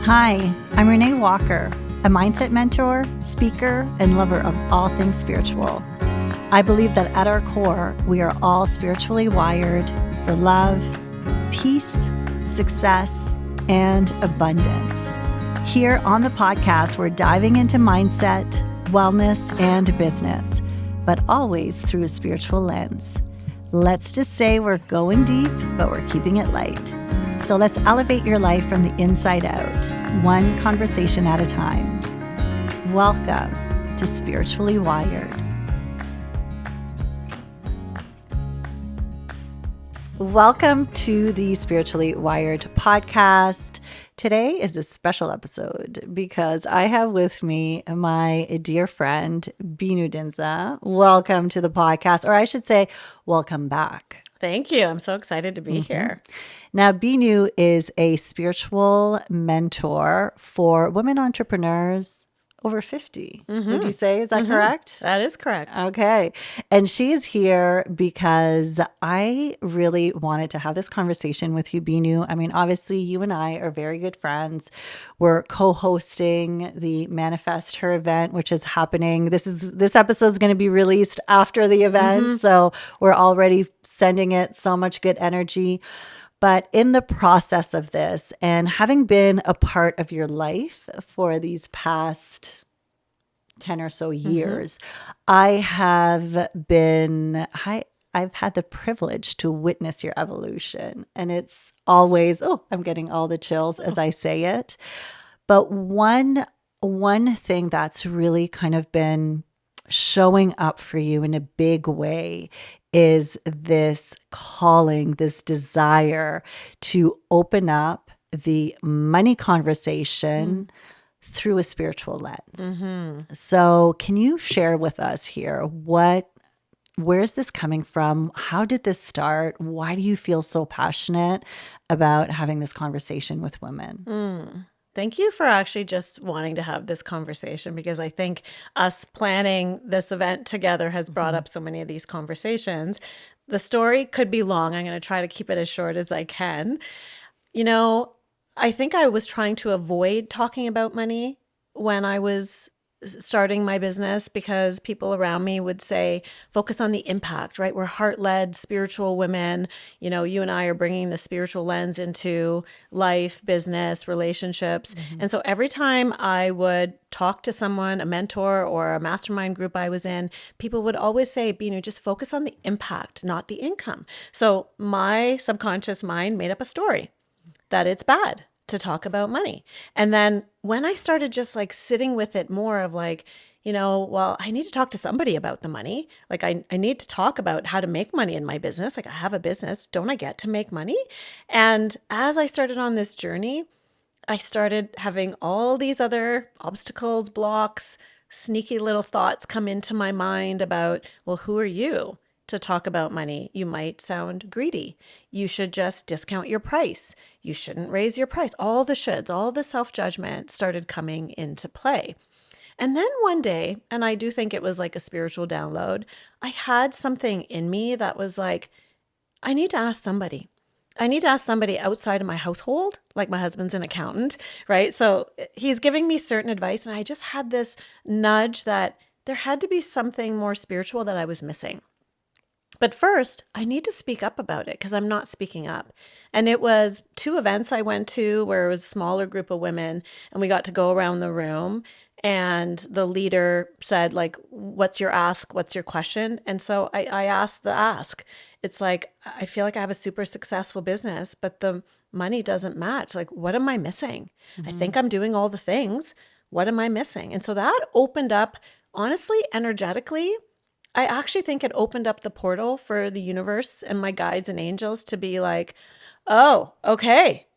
Hi, I'm Renée Walker, a mindset mentor, speaker, and lover of all things spiritual. I believe that at our core, we are all spiritually wired for love, peace, success, and abundance. Here on the podcast, we're diving into mindset, wellness, and business, but always through a spiritual lens. Let's just say we're going deep, but we're keeping it light. So let's elevate your life from the inside out, one conversation at a time. Welcome to Spiritually Wired. Welcome to the Spiritually Wired podcast. Today is a special episode because I have with me my dear friend, Binu Dhindsa. Welcome to the podcast, or I should say, welcome back. Thank you. I'm so excited to be here. Now, Binu is a spiritual mentor for women entrepreneurs over 50. Would you say? Is that correct? That is correct. Okay. And she is here because I really wanted to have this conversation with you, Binu. I mean, obviously, you and I are very good friends. We're co-hosting the Manifest Her event, which is happening. This episode is going to be released after the event. So we're already sending it so much good energy. But in the process of this, and having been a part of your life for these past 10 or so years, I've had the privilege to witness your evolution. And it's always, I'm getting all the chills as I say it. But one thing that's really kind of been showing up for you in a big way is this calling, this desire to open up the money conversation through a spiritual lens. So can you share with us here, where's this coming from? How did this start? Why do you feel so passionate about having this conversation with women? Thank you for actually just wanting to have this conversation, because I think us planning this event together has brought up so many of these conversations. The story could be long. I'm going to try to keep it as short as I can. You know, I think I was trying to avoid talking about money when I was starting my business, because people around me would say, focus on the impact, right? We're heart-led, spiritual women. You know, you and I are bringing the spiritual lens into life, business, relationships. And so every time I would talk to someone, a mentor or a mastermind group I was in, people would always say, Binu, just focus on the impact, not the income. So my subconscious mind made up a story that it's bad to talk about money. And then when I started just like sitting with it more of like, you know, well, I need to talk to somebody about the money. Like I need to talk about how to make money in my business. Like I have a business. Don't I get to make money? And as I started on this journey, I started having all these other obstacles, blocks, sneaky little thoughts come into my mind about, well, who are you to talk about money? You might sound greedy. You should just discount your price. You shouldn't raise your price. All the shoulds, all the self-judgment started coming into play. And then one day, and I do think it was like a spiritual download, I had something in me that was like, I need to ask somebody. I need to ask somebody outside of my household, like my husband's an accountant, right? So he's giving me certain advice, and I just had this nudge that there had to be something more spiritual that I was missing. But first, I need to speak up about it because I'm not speaking up. And it was 2 events I went to where it was a smaller group of women, and we got to go around the room, and the leader said, like, what's your ask? What's your question? And so I asked the ask. It's like, I feel like I have a super successful business, but the money doesn't match. Like, what am I missing? I think I'm doing all the things. What am I missing? And so that opened up, honestly, energetically, I actually think it opened up the portal for the universe and my guides and angels to be like, oh, okay,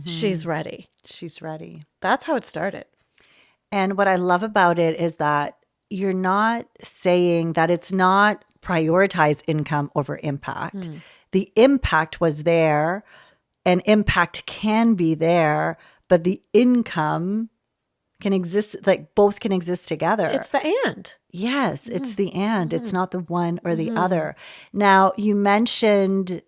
she's ready. She's ready. That's how it started. And what I love about it is that you're not saying that it's not prioritize income over impact. The impact was there, and impact can be there, but the income can exist, like both can exist together. It's the and. Yes, it's the and. It's not the one or the other. Now, you mentioned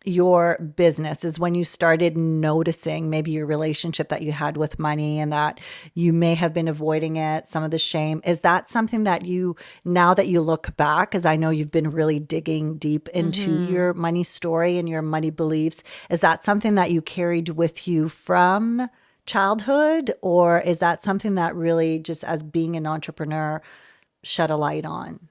your business is when you started noticing maybe your relationship that you had with money and that you may have been avoiding it, some of the shame. Is that something that you, now that you look back, because I know you've been really digging deep into your money story and your money beliefs, is that something that you carried with you from childhood? Or is that something that really just as being an entrepreneur shed a light on?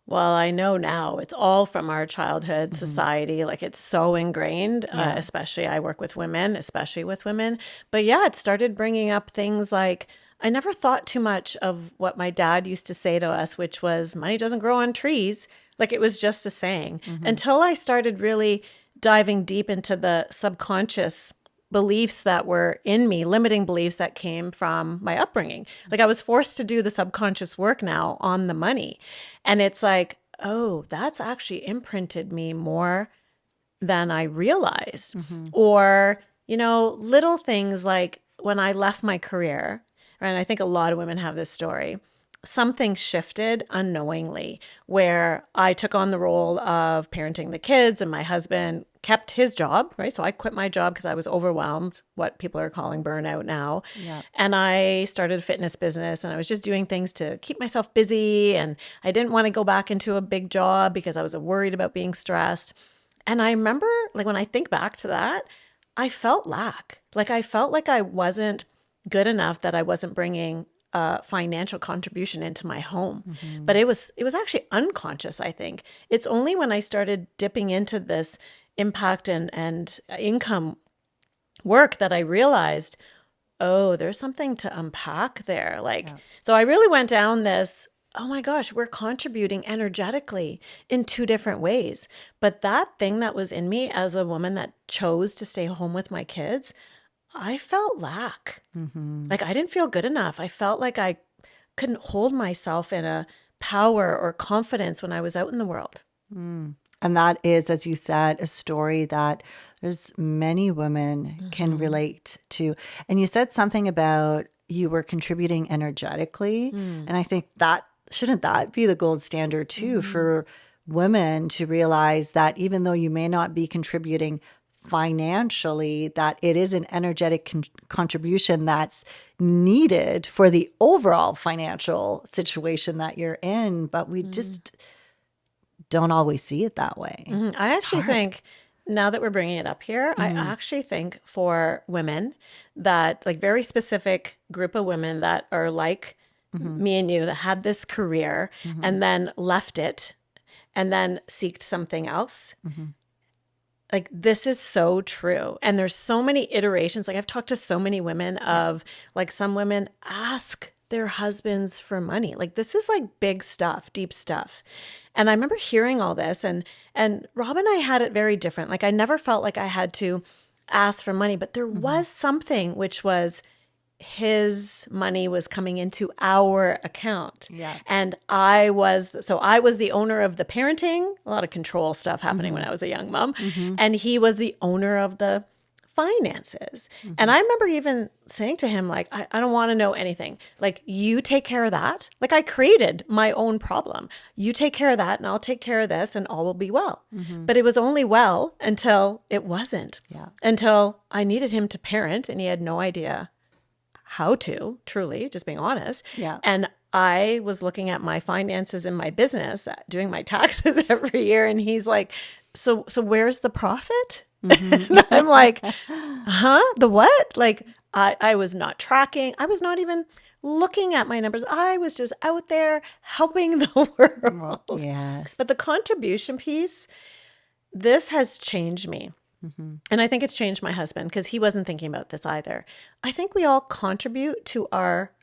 Well, I know now it's all from our childhood society. Like it's so ingrained, Yeah. especially I work with women, especially with women. But yeah, it started bringing up things like I never thought too much of what my dad used to say to us, which was money doesn't grow on trees. Like it was just a saying until I started really diving deep into the subconscious beliefs that were in me, limiting beliefs that came from my upbringing. Like I was forced to do the subconscious work now on the money. And it's like, oh, that's actually imprinted me more than I realized. Or, little things like when I left my career, and I think a lot of women have this story, something shifted unknowingly where I took on the role of parenting the kids and my husband kept his job, right? So I quit my job because I was overwhelmed, what people are calling burnout now. Yeah. And I started a fitness business and I was just doing things to keep myself busy. And I didn't want to go back into a big job because I was worried about being stressed. And I remember, like, when I think back to that, I felt lack. Like, I felt like I wasn't good enough, that I wasn't bringing a financial contribution into my home. But it was actually unconscious, I think. It's only when I started dipping into this impact and income work that I realized, oh, there's something to unpack there. Like, so I really went down this, oh my gosh, we're contributing energetically in two different ways. But that thing that was in me as a woman that chose to stay home with my kids, I felt lack. Like I didn't feel good enough. I felt like I couldn't hold myself in a power or confidence when I was out in the world. And that is, as you said, a story that there's many women can relate to. And you said something about you were contributing energetically. And I think that shouldn't that be the gold standard too for women to realize that even though you may not be contributing financially, that it is an energetic contribution that's needed for the overall financial situation that you're in. But we just don't always see it that way. I actually think, now that we're bringing it up here, I actually think for women that, like, very specific group of women that are like me and you, that had this career and then left it and then seeked something else. Like, this is so true. And there's so many iterations. Like, I've talked to so many women of, like, some women ask their husbands for money. Like, this is like big stuff, deep stuff. And I remember hearing all this, and Rob and I had it very different. Like, I never felt like I had to ask for money, but there was something, which was his money was coming into our account. Yeah. And I was the owner of the parenting, a lot of control stuff happening when I was a young mom. And he was the owner of the finances. And I remember even saying to him, like, I don't want to know anything. Like, you take care of that. Like, I created my own problem. You take care of that and I'll take care of this and all will be well. But it was only well until it wasn't. Yeah. Until I needed him to parent and he had no idea how to, truly, just being honest. Yeah. And I was looking at my finances in my business, doing my taxes every year. And he's like, so where's the profit? And I'm like, huh? The what? Like, I was not tracking. I was not even looking at my numbers. I was just out there helping the world. Yes. But the contribution piece, this has changed me. And I think it's changed my husband because he wasn't thinking about this either. I think we all contribute to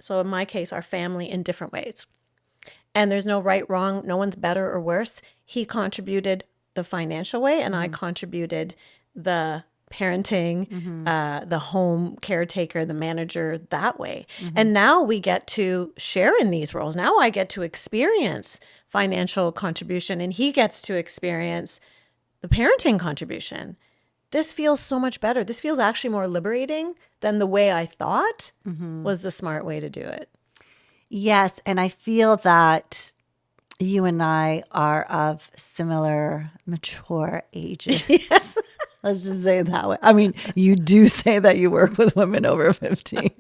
so in my case, our family in different ways. And there's no right, wrong. No one's better or worse. He contributed the financial way and I contributed the parenting, the home caretaker, the manager that way. And now we get to share in these roles. Now I get to experience financial contribution and he gets to experience the parenting contribution. This feels so much better. This feels actually more liberating than the way I thought was the smart way to do it. Yes. And I feel that you and I are of similar mature ages. Yes. Let's just say it that way. I mean, you do say that you work with women over 50,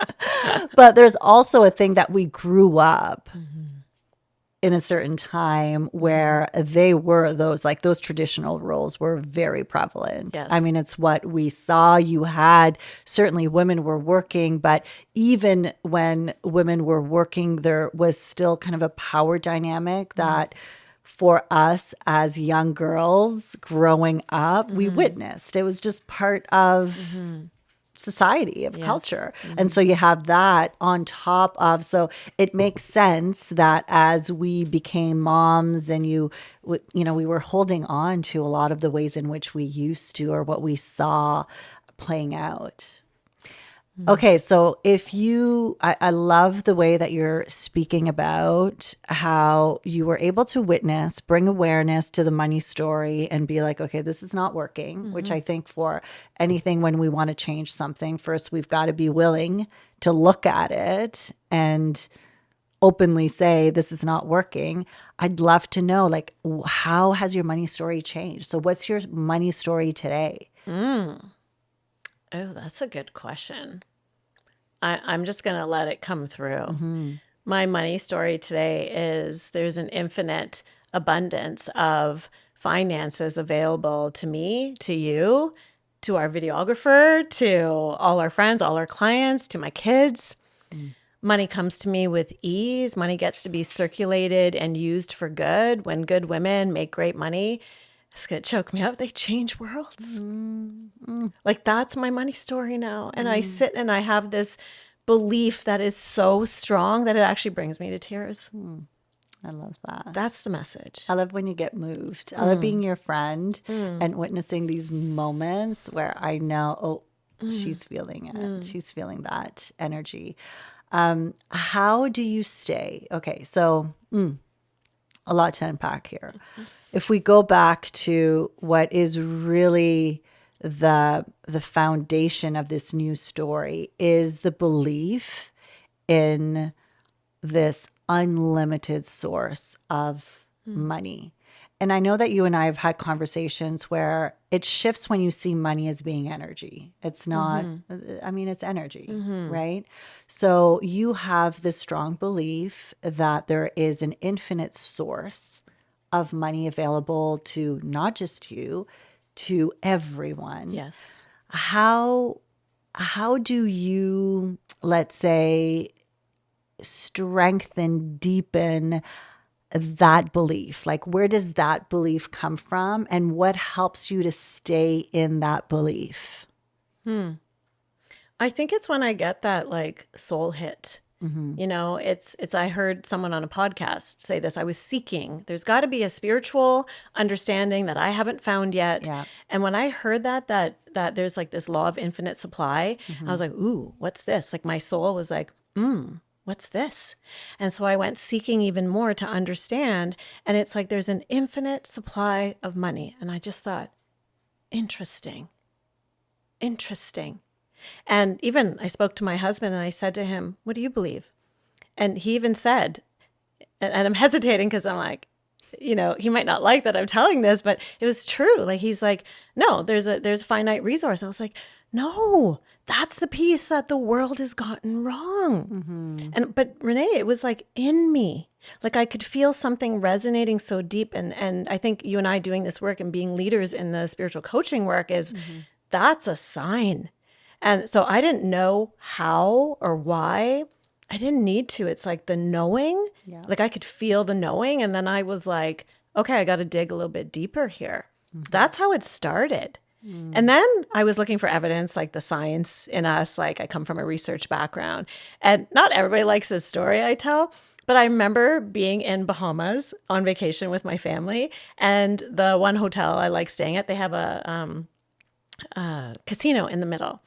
but there's also a thing that we grew up in a certain time where they were those, like those traditional roles were very prevalent. Yes. I mean, it's what we saw. You had, certainly women were working, but even when women were working, there was still kind of a power dynamic that for us as young girls growing up, we witnessed. It was just part of society, of culture. And so you have that on top of, so it makes sense that as we became moms and we were holding on to a lot of the ways in which we used to, or what we saw playing out. Okay, so I love the way that you're speaking about how you were able to witness, bring awareness to the money story and be like, okay, this is not working, which I think for anything when we want to change something, first we've got to be willing to look at it and openly say, this is not working. I'd love to know, like, how has your money story changed? So what's your money story today? Oh, that's a good question. I'm just going to let it come through. My money story today is there's an infinite abundance of finances available to me, to you, to our videographer, to all our friends, all our clients, to my kids. Money comes to me with ease. Money gets to be circulated and used for good. When good women make great money, it's going to choke me up. They change worlds. Like, that's my money story now. And I sit and I have this belief that is so strong that it actually brings me to tears. I love that. That's the message. I love when you get moved. I love being your friend and witnessing these moments where I know, she's feeling it. She's feeling that energy. How do you stay? Okay, so a lot to unpack here. If we go back to what is really the foundation of this new story is the belief in this unlimited source of money. And I know that you and I have had conversations where it shifts when you see money as being energy. It's not, I mean, it's energy, right? So you have this strong belief that there is an infinite source of money available to not just you, to everyone. Yes. How do you, let's say, strengthen, deepen that belief? Like, where does that belief come from, and what helps you to stay in that belief? I think it's when I get that like soul hit. You know, it's I heard someone on a podcast say this. I was seeking. There's got to be a spiritual understanding that I haven't found yet. Yeah. And when I heard that there's like this law of infinite supply, I was like, ooh, what's this? Like, my soul was like, what's this? And so I went seeking even more to understand. And it's like there's an infinite supply of money. And I just thought, interesting. And even I spoke to my husband and I said to him, what do you believe? And he even said, and I'm hesitating because I'm like, you know, he might not like that I'm telling this, but it was true. Like, he's like, no, there's a finite resource. And I was like, no, that's the piece that the world has gotten wrong. But Renée, it was like in me. Like, I could feel something resonating so deep. And I think you and I doing this work and being leaders in the spiritual coaching work is that's a sign. And so I didn't know how or why. I didn't need to. It's like the knowing, like I could feel the knowing. And then I was like, okay, I got to dig a little bit deeper here. That's how it started. And then I was looking for evidence, like the science in us. Like, I come from a research background, and not everybody likes this story I tell. But I remember being in Bahamas on vacation with my family, and the one hotel I like staying at, they have a casino in the middle.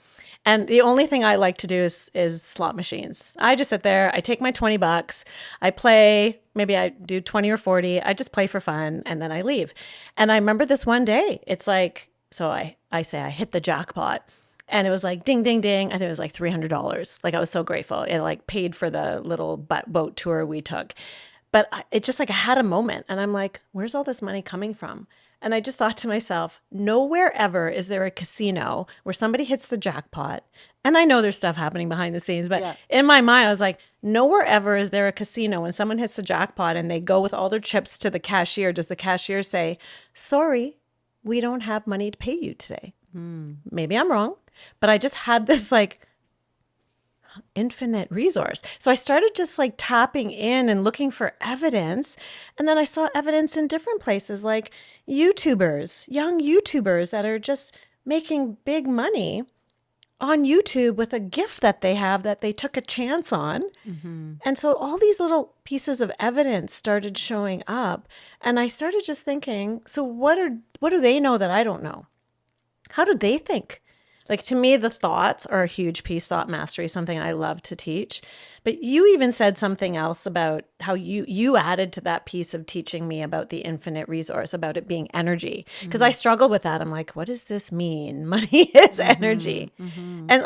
And the only thing I like to do is slot machines. I just sit there, I take my $20, I play, maybe I do 20 or 40, I just play for fun, and then I leave. And I remember this one day, it's like, so I say I hit the jackpot, and it was like ding, ding, ding. I think it was like $300. Like, I was so grateful. It like paid for the little boat tour we took. But it just like, I had a moment, and I'm like, where's all this money coming from? And I just thought to myself, nowhere ever is there a casino where somebody hits the jackpot. And I know there's stuff happening behind the scenes, but in my mind, I was like, nowhere ever is there a casino when someone hits the jackpot and they go with all their chips to the cashier. Does the cashier say, sorry, we don't have money to pay you today? Maybe I'm wrong, but I just had this like infinite resource. So I started just like tapping in and looking for evidence. And then I saw evidence in different places, like YouTubers, young YouTubers that are just making big money on YouTube with a gift that they have that they took a chance on. And so all these little pieces of evidence started showing up. And I started just thinking, so what do they know that I don't know? How do they think? Like, to me, the thoughts are a huge piece. Thought mastery is something I love to teach. But you even said something else about how you added to that piece of teaching me about the infinite resource, about it being energy. Because I struggle with that. I'm like, what does this mean? Money is energy. And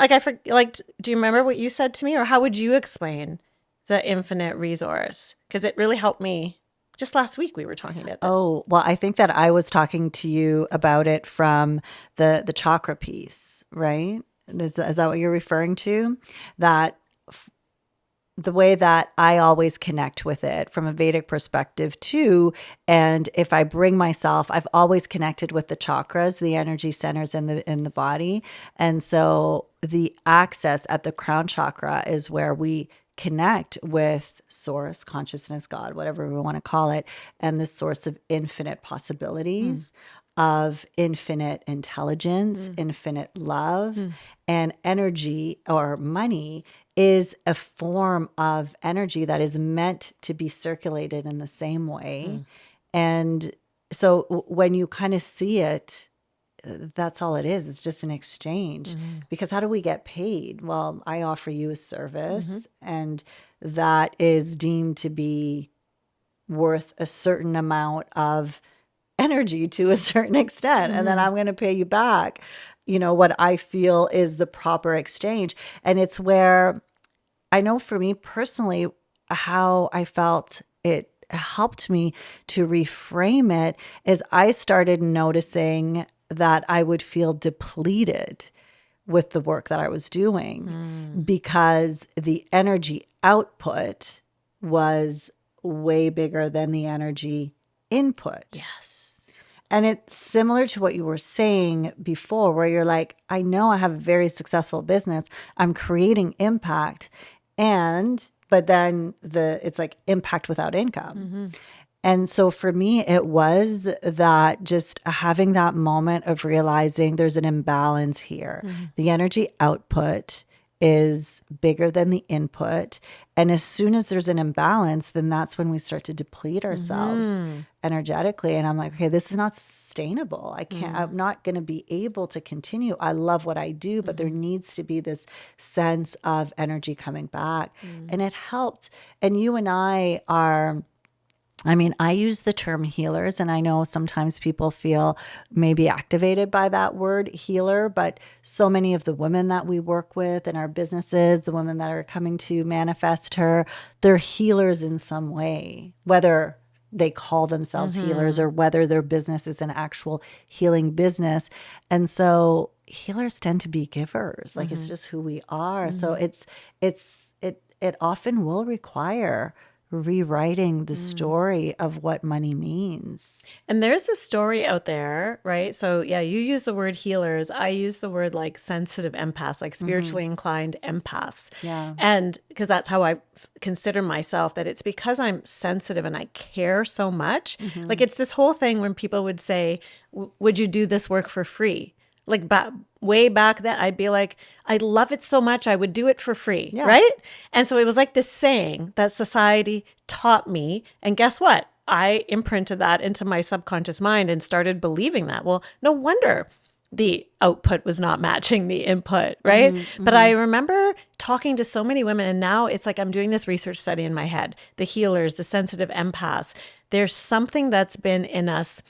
do you remember what you said to me? Or how would you explain the infinite resource? Because it really helped me. Just last week we were talking about this. Oh, well, I think that I was talking to you about it from the chakra piece, right? Is that what you're referring to? That the way that I always connect with it from a Vedic perspective too. And if I bring myself, I've always connected with the chakras, the energy centers in the body. And so the access at the crown chakra is where we connect with source, consciousness, God, whatever we want to call it, and the source of infinite possibilities, of infinite intelligence, infinite love, and energy or money is a form of energy that is meant to be circulated in the same way. And so when you kind of see it, that's all it is. It's just an exchange. Because how do we get paid? Well, I offer you a service, and that is deemed to be worth a certain amount of energy to a certain extent. And then I'm going to pay you back, what I feel is the proper exchange. And it's where I know for me personally, how I felt it helped me to reframe it is I started noticing that I would feel depleted with the work that I was doing because the energy output was way bigger than the energy input. Yes. And it's similar to what you were saying before, where you're like, I know I have a very successful business. I'm creating impact. But then it's like impact without income. And so for me, it was that just having that moment of realizing there's an imbalance here. The energy output is bigger than the input. And as soon as there's an imbalance, then that's when we start to deplete ourselves energetically. And I'm like, okay, this is not sustainable. I'm not going to be able to continue. I love what I do, but there needs to be this sense of energy coming back. And it helped. And you and I I use the term healers, and I know sometimes people feel maybe activated by that word healer, but so many of the women that we work with in our businesses, the women that are coming to manifest her, they're healers in some way, whether they call themselves healers or whether their business is an actual healing business. And so healers tend to be givers. Like it's just who we are. So it often will require rewriting the story of what money means. And there's a story out there, right? So yeah, you use the word healers. I use the word like sensitive empaths, like spiritually inclined empaths. Yeah. And because that's how I consider myself, that it's because I'm sensitive and I care so much. Like it's this whole thing when people would say, would you do this work for free? Like way back then, I'd be like, I love it so much, I would do it for free, right? And so it was like this saying that society taught me. And guess what? I imprinted that into my subconscious mind and started believing that. Well, no wonder the output was not matching the input, right? But I remember talking to so many women, and now it's like I'm doing this research study in my head. The healers, the sensitive empaths, there's something that's been in us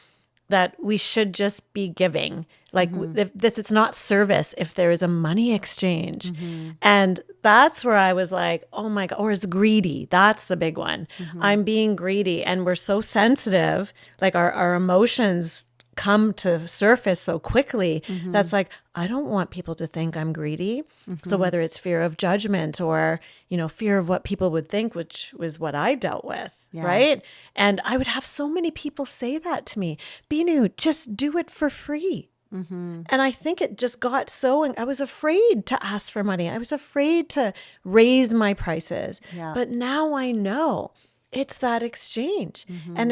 that we should just be giving. Like if this, it's not service if there is a money exchange. And that's where I was like, oh my God, or it's greedy. That's the big one. I'm being greedy. And we're so sensitive, like our emotions come to surface so quickly. That's like, I don't want people to think I'm greedy. So whether it's fear of judgment or, fear of what people would think, which was what I dealt with, right? And I would have so many people say that to me, Binu, just do it for free. And I think it just got I was afraid to ask for money. I was afraid to raise my prices. But now I know it's that exchange. And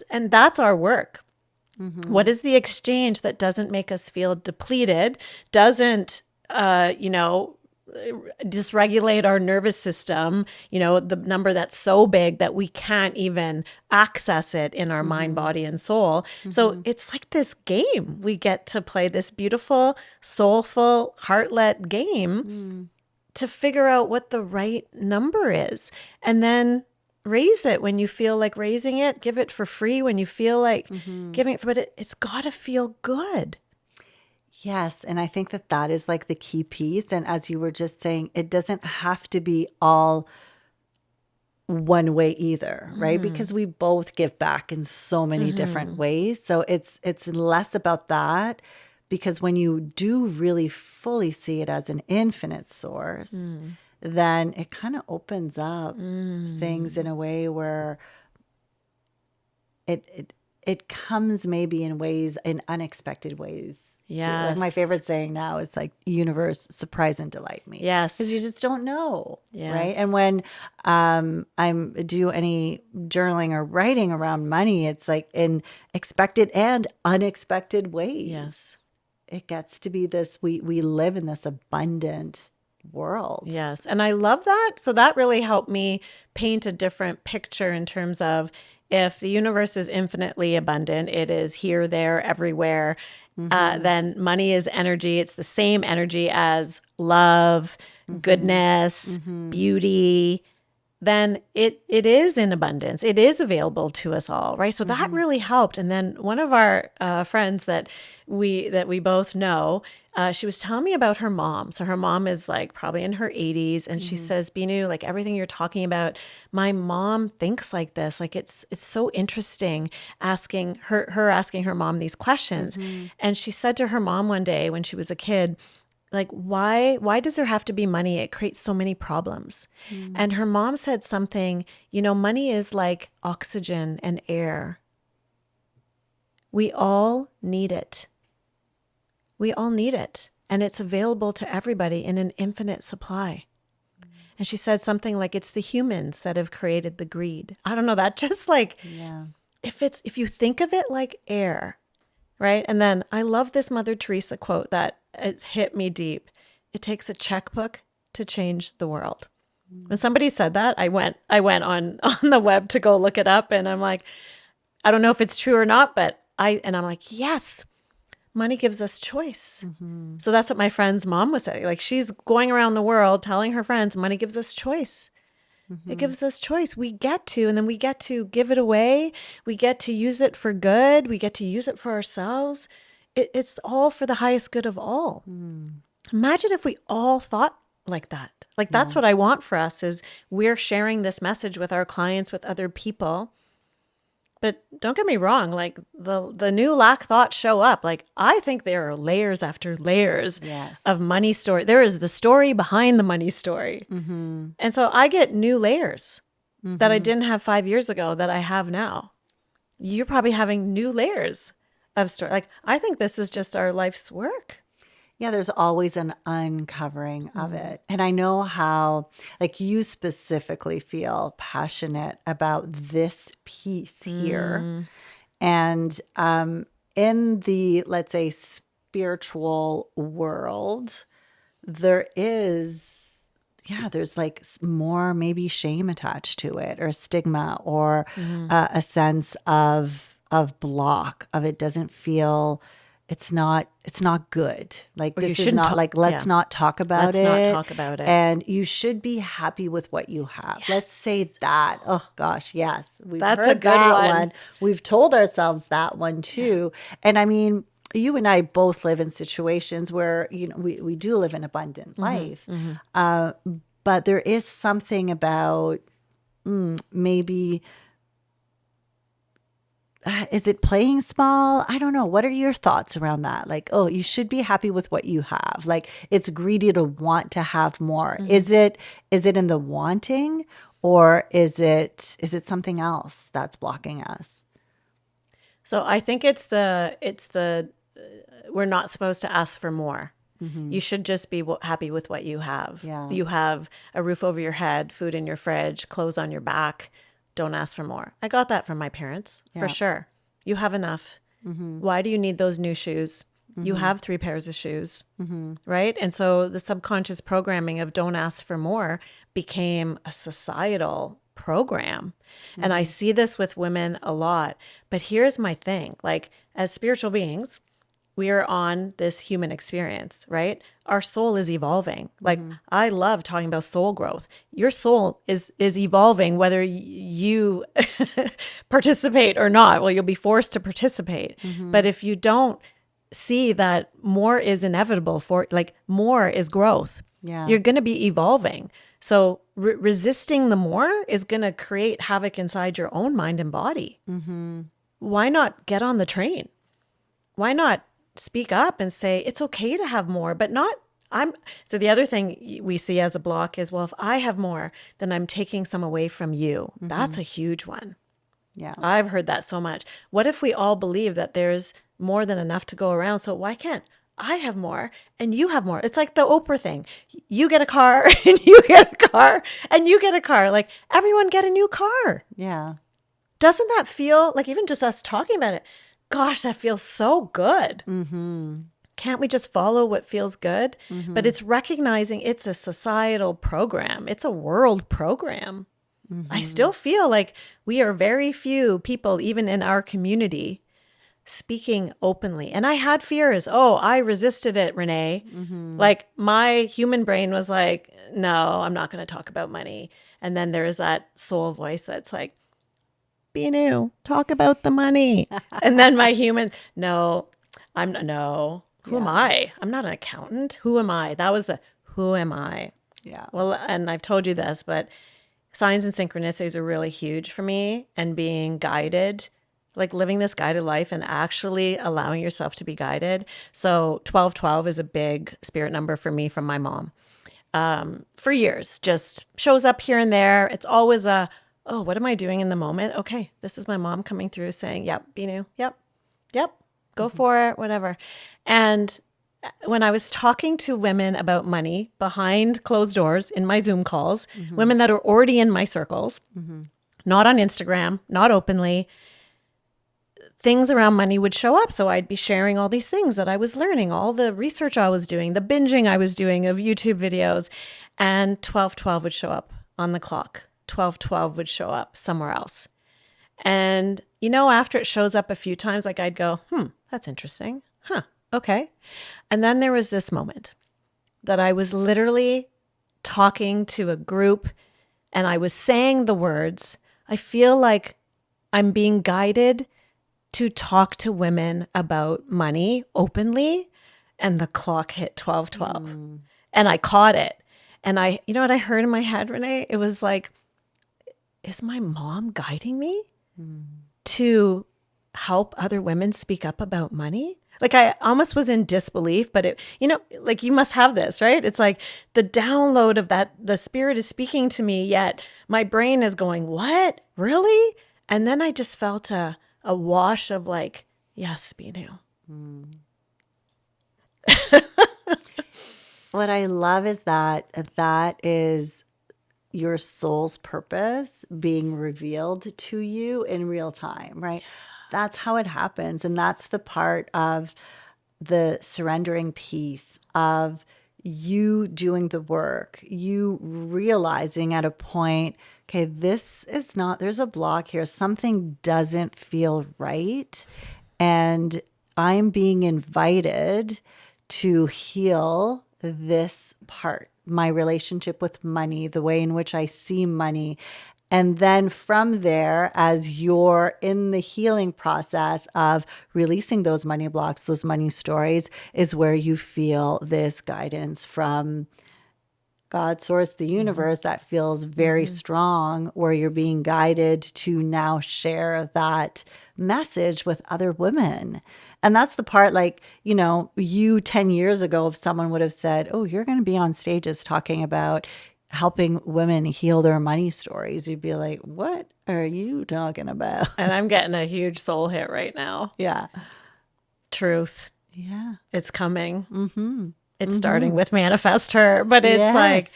and that's our work. What is the exchange that doesn't make us feel depleted, doesn't, dysregulate our nervous system, the number that's so big that we can't even access it in our mind, body, and soul. So it's like this game. We get to play this beautiful, soulful, heart-led game to figure out what the right number is. And then raise it when you feel like raising it. Give it for free when you feel like giving it. But it's got to feel good. Yes. And I think that is like the key piece. And as you were just saying, it doesn't have to be all one way either, right? Because we both give back in so many different ways. So it's less about that, because when you do really fully see it as an infinite source, then it kind of opens up things in a way where it comes maybe in unexpected ways. Yes. Like my favorite saying now is like, universe, surprise and delight me. Yes. Because you just don't know. Yes. Right. And when I'm do any journaling or writing around money, it's like in expected and unexpected ways. Yes. It gets to be this, we live in this abundant world. Yes. And I love that. So that really helped me paint a different picture in terms of, if the universe is infinitely abundant, it is here, there, everywhere, then money is energy. It's the same energy as love, goodness, beauty. Then it is in abundance. It is available to us all, right? So that really helped. And then one of our friends that we both know, she was telling me about her mom. So her mom is like probably in her 80s, and she says, Binu, like everything you're talking about, my mom thinks like this. Like it's so interesting asking her mom these questions. And she said to her mom one day when she was a kid, like, why does there have to be money? It creates so many problems. And her mom said something, money is like oxygen and air. We all need it. We all need it. And it's available to everybody in an infinite supply. And she said something like, it's the humans that have created the greed. I don't know, that just like, if you think of it like air, right? And then I love this Mother Teresa quote that it's hit me deep. It takes a checkbook to change the world. When somebody said that, I went on the web to go look it up, and I'm like, I don't know if it's true or not, but I'm like, yes, money gives us choice. So that's what my friend's mom was saying. Like, she's going around the world telling her friends, money gives us choice. It gives us choice. We get to, and then we get to give it away. We get to use it for good. We get to use it for ourselves. It's all for the highest good of all. Imagine if we all thought like that. Like, that's what I want for us, is we're sharing this message with our clients, with other people. But don't get me wrong, like the new lack thoughts show up. Like, I think there are layers after layers of money story. There is the story behind the money story. And so I get new layers that I didn't have 5 years ago that I have now. You're probably having new layers of story. Like, I think this is just our life's work. Yeah, there's always an uncovering of it. And I know how, like, you specifically feel passionate about this piece here. And in the, let's say, spiritual world, there's like more maybe shame attached to it, or stigma, or a sense of block, of it doesn't feel, it's not good. Like, Or you this is shouldn't not talk- like, let's not talk about it. Let's not talk about it. And you should be happy with what you have. Let's say that. Oh gosh, yes. That's heard a good that one. We've told ourselves that one too. And I mean, you and I both live in situations where, we do live an abundant life. But there is something about maybe is it playing small? I don't know. What are your thoughts around that? Like, oh, you should be happy with what you have. Like, it's greedy to want to have more. Is it in the wanting, or is it something else that's blocking us? So I think it's the we're not supposed to ask for more. You should just be happy with what you have. Yeah. You have a roof over your head, food in your fridge, clothes on your back. Don't ask for more. I got that from my parents, for sure. You have enough. Why do you need those new shoes? You have 3 pairs of shoes, right? And so the subconscious programming of don't ask for more became a societal program. And I see this with women a lot. But here's my thing, like, as spiritual beings, we are on this human experience, right? Our soul is evolving. Like, I love talking about soul growth. Your soul is evolving whether you participate or not. Well, you'll be forced to participate. But if you don't see that more is inevitable, for like, more is growth, you're going to be evolving. So resisting the more is going to create havoc inside your own mind and body. Why not get on the train? Why not speak up and say it's okay to have more, but not so the other thing we see as a block is, well, if I have more, then I'm taking some away from you. That's a huge one. Yeah. I've heard that so much. What if we all believe that there's more than enough to go around? So why can't I have more and you have more? It's like the Oprah thing. You get a car and you get a car and you get a car. Like, everyone get a new car. Yeah. Doesn't that feel like, even just us talking about it, gosh, that feels so good. Can't we just follow what feels good? But it's recognizing it's a societal program. It's a world program. I still feel like we are very few people, even in our community, speaking openly. And I had fears. Oh, I resisted it, Renee. Like, my human brain was like, no, I'm not going to talk about money. And then there is that soul voice that's like, Binu, talk about the money. And then my human, no, I'm not, no. Who am I? I'm not an accountant. Who am I? That was the, who am I? Yeah. Well, and I've told you this, but signs and synchronicities are really huge for me, and being guided, like living this guided life and actually allowing yourself to be guided. So 1212 is a big spirit number for me from my mom. For years, just shows up here and there. It's always a, oh, what am I doing in the moment? Okay, this is my mom coming through saying, yep, Binu, yep, go for it, whatever. And when I was talking to women about money behind closed doors in my Zoom calls, women that are already in my circles, not on Instagram, not openly, things around money would show up. So I'd be sharing all these things that I was learning, all the research I was doing, the binging I was doing of YouTube videos, and 1212 would show up on the clock. 1212 would show up somewhere else. And, after it shows up a few times, like, I'd go, that's interesting. Okay. And then there was this moment that I was literally talking to a group and I was saying the words, I feel like I'm being guided to talk to women about money openly. And the clock hit 12:12 and I caught it. And you know what I heard in my head, Renee? It was like, is my mom guiding me to help other women speak up about money? Like, I almost was in disbelief, but it, like, you must have this, right? It's like the download of that, the spirit is speaking to me, yet my brain is going, what? Really? And then I just felt a wash of like, yes, Binu. What I love is that is your soul's purpose being revealed to you in real time, right? That's how it happens. And that's the part of the surrendering piece of you doing the work, you realizing at a point, okay, this is not, there's a block here. Something doesn't feel right. And I'm being invited to heal this part, my relationship with money, the way in which I see money. And then from there, as you're in the healing process of releasing those money blocks, those money stories, is where you feel this guidance from God, source, the universe, that feels very strong, where you're being guided to now share that message with other women. And that's the part, like, you know, you 10 years ago, if someone would have said, oh, you're going to be on stages talking about helping women heal their money stories, you'd be like, what are you talking about? And I'm getting a huge soul hit right now. Yeah. Truth. Yeah. It's coming. It's starting with Manifest Her, but it's like,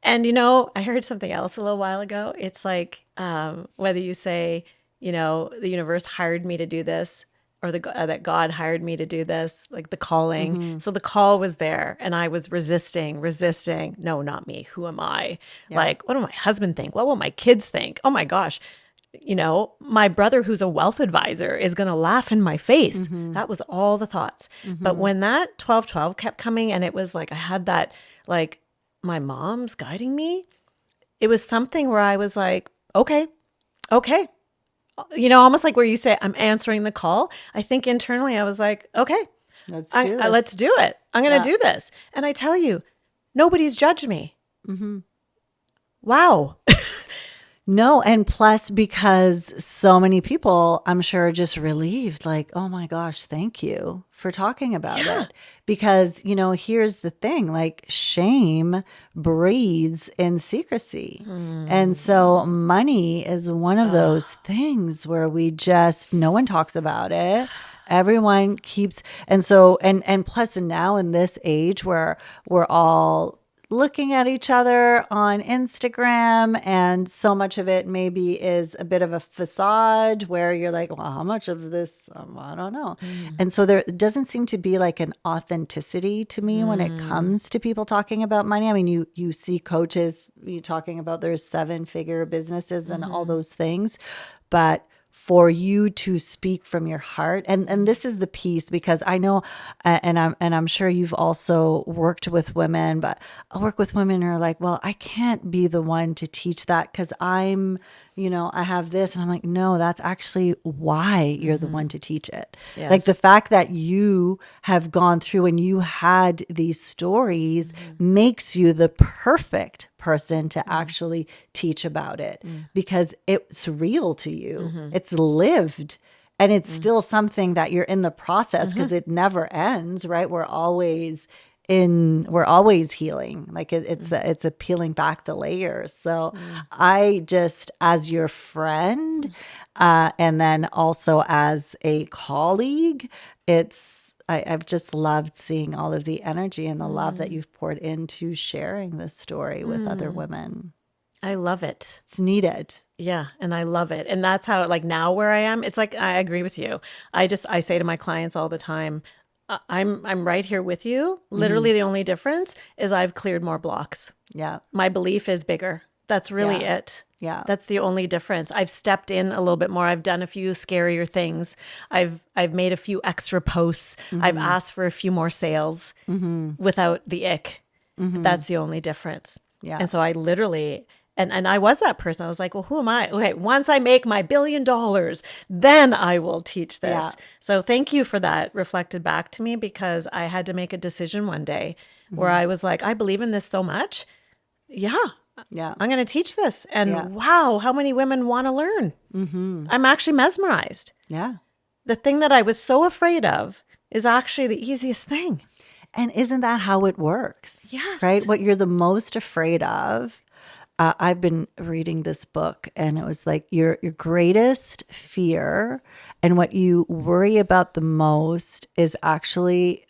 and you know, I heard something else a little while ago. It's like, whether you say, you know, the universe hired me to do this, or that God hired me to do this, like the calling. So the call was there, and I was resisting. No, not me. Who am I? Like, what will my husband think? What will my kids think? Oh my gosh. You know, my brother, who's a wealth advisor, is going to laugh in my face. That was all the thoughts. But when that 12-12 kept coming, and it was like, I had that, like, my mom's guiding me, it was something where I was like, okay. You know, almost like where you say, I'm answering the call. I think internally I was like, okay, let's do it. I'm going to do this. And I tell you, nobody's judged me. Wow. No, and plus, because so many people, I'm sure, are just relieved, like, oh my gosh, thank you for talking about it. Because, you know, here's the thing, like, shame breeds in secrecy. And so money is one of those things where we just, no one talks about it. Everyone keeps, and so, and plus now in this age where we're all looking at each other on Instagram, and so much of it maybe is a bit of a facade where you're like, well, how much of this? I don't know. And so there doesn't seem to be like an authenticity to me when it comes to people talking about money. I mean, you see coaches talking about their 7-figure businesses and all those things, but for you to speak from your heart. And this is the piece, because I know, and I'm sure you've also worked with women, but I work with women who are like, well, I can't be the one to teach that because I'm, you know, I have this. And I'm like, no, that's actually why you're the one to teach it. Yes. Like the fact that you have gone through and you had these stories makes you the perfect person to actually teach about it, because it's real to you. It's lived, and it's still something that you're in the process, because it never ends, right? We're always healing. Like it's a peeling back the layers. So I just, as your friend, and then also as a colleague, I've just loved seeing all of the energy and the love that you've poured into sharing this story with other women. I love it. It's needed. Yeah. And I love it. And that's how, like, now where I am, it's like, I agree with you. I say to my clients all the time, I'm right here with you. Literally the only difference is I've cleared more blocks. Yeah. My belief is bigger. That's really it. Yeah. That's the only difference. I've stepped in a little bit more. I've done a few scarier things. I've made a few extra posts. I've asked for a few more sales without the ick. That's the only difference. Yeah. And so I literally, and I was that person. I was like, well, who am I? Okay, once I make my $1 billion, then I will teach this. Yeah. So thank you for that reflected back to me, because I had to make a decision one day where I was like, I believe in this so much. Yeah. I'm going to teach this. And wow, how many women want to learn? I'm actually mesmerized. Yeah. The thing that I was so afraid of is actually the easiest thing. And isn't that how it works? Yes. Right? What you're the most afraid of. I've been reading this book, and it was like your greatest fear and what you worry about the most is actually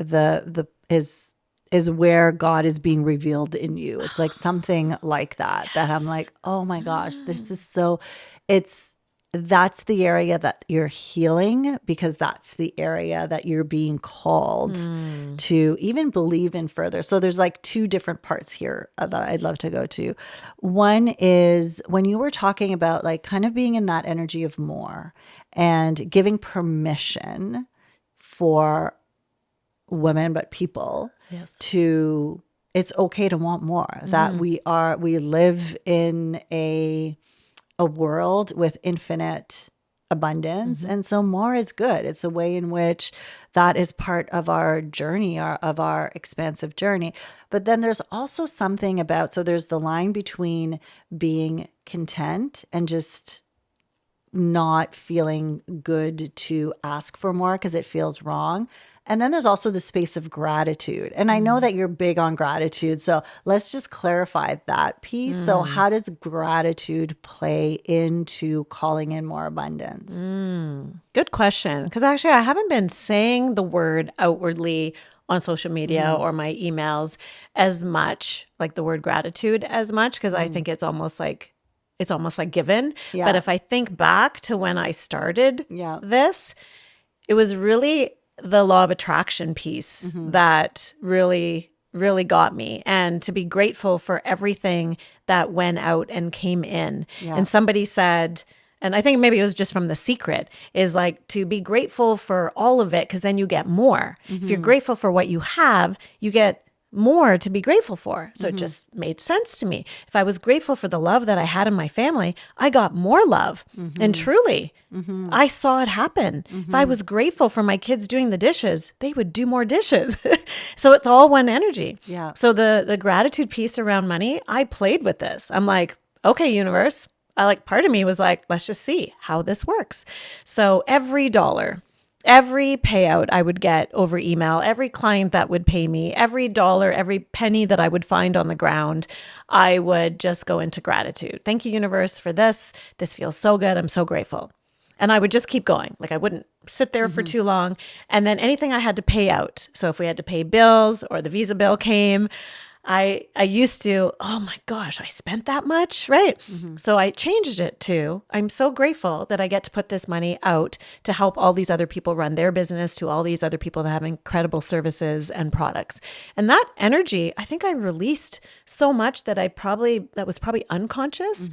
is where God is being revealed in you. It's like something like that, that I'm like, oh my gosh, this is so, that's the area that you're healing, because that's the area that you're being called to even believe in further. So there's like 2 different parts here that I'd love to go to. One is when you were talking about like kind of being in that energy of more and giving permission for women, but people to, it's okay to want more, that we live in a world with infinite abundance. And so more is good. It's a way in which that is part of our journey, of our expansive journey. But then there's also something about, so there's the line between being content and just not feeling good to ask for more because it feels wrong. And then there's also the space of gratitude. And I know that you're big on gratitude. So let's just clarify that piece. So, how does gratitude play into calling in more abundance? Good question. Because actually, I haven't been saying the word outwardly on social media or my emails as much, like the word gratitude as much, because I think it's almost like given. Yeah. But if I think back to when I started Yeah. this, it was really the law of attraction piece that really, really got me. And to be grateful for everything that went out and came in. Yeah. And somebody said, and I think maybe it was just from The Secret, is like to be grateful for all of it because then you get more. If you're grateful for what you have, you get more to be grateful for. So it just made sense to me. If I was grateful for the love that I had in my family, I got more love. And truly, I saw it happen. If I was grateful for my kids doing the dishes, they would do more dishes. So it's all one energy. Yeah. So the gratitude piece around money, I played with this. I'm like, okay, universe. Part of me was like, let's just see how this works. So every dollar, every payout I would get over email, every client that would pay me, every dollar, every penny that I would find on the ground, I would just go into gratitude. Thank you, universe, for this. This feels so good. I'm so grateful. And I would just keep going. Like I wouldn't sit there for too long. And then anything I had to pay out. So if we had to pay bills or the Visa bill came, I used to, oh my gosh, I spent that much, right? So I changed it to, I'm so grateful that I get to put this money out to help all these other people run their business, to all these other people that have incredible services and products. And that energy, I think I released so much that was probably unconscious.